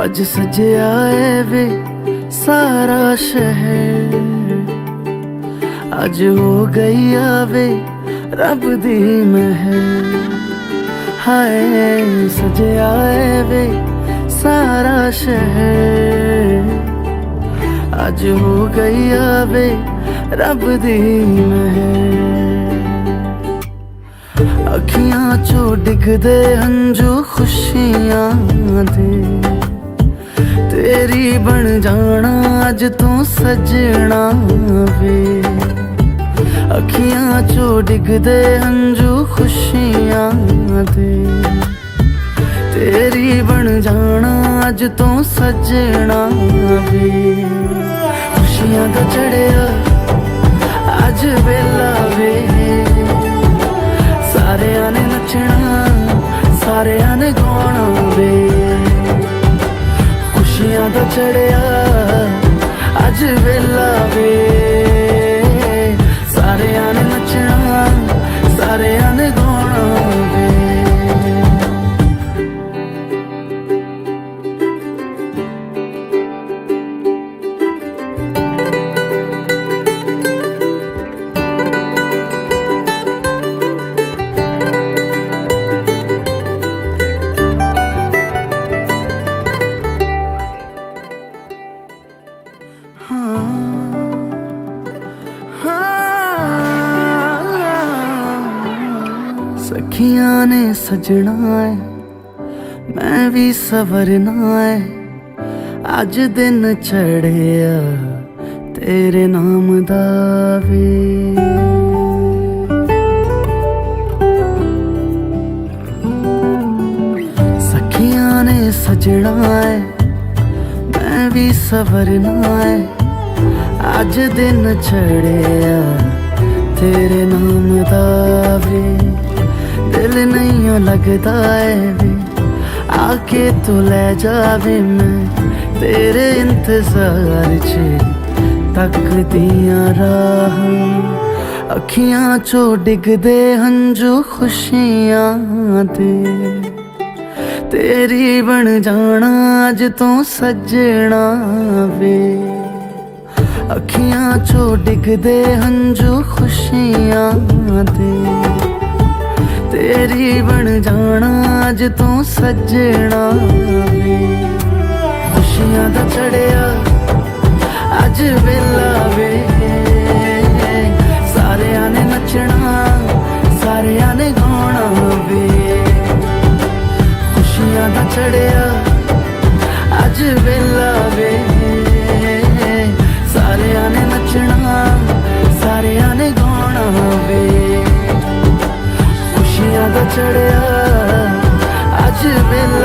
अज सजया है वे सारा शहर, अज हो गई आवे रब दी महर। हाय सजया है वे सारा शहर, अज हो गई आवे रब दी महर। अखियां चो डिगदे हंजू खुशियां दे, तेरी बन जाना अज तू सजना वे। अखियां चो डिगदे हंजू खुशियां दे, तेरी बन जाना अज तू सजना वे। खुशियां दा चढ़िया अज वेला वे, सारियां ने नचना सारियां ने गाना वे। खुशियां दा चढ़िया अज वेला वे, सारियां ने नचना सारियां ने गाना वे। सखियां ने सजना है मैं भी सवरना है, अज दिन चढ़िया तेरे नाम दा वे। सखियां ने सजना है मैं भी सवरना है, अज दिन चढ़िया तेरे नाम दा वे। दिल नहीं लगता है वे आके तू ले जावे, मैं तेरे इंतजार च तकदियां राह। अखियां चो डिगदे हंजू खुशियां दे, तेरी बन जाना अज तू सजना वे। अखियां चो डिगदे हंजू खुशियां दे, तेरी बन जाना अज तू सजना वे। खुशियां दा चढ़िया अज वेला वे, सारियां ने नचना सारियां ने गाना वे। खुशियां दा चढ़िया अज वेला वे, सारियां ने नचना सारियां ने गाना वे। खुशियां दा चढ़िया अज वेला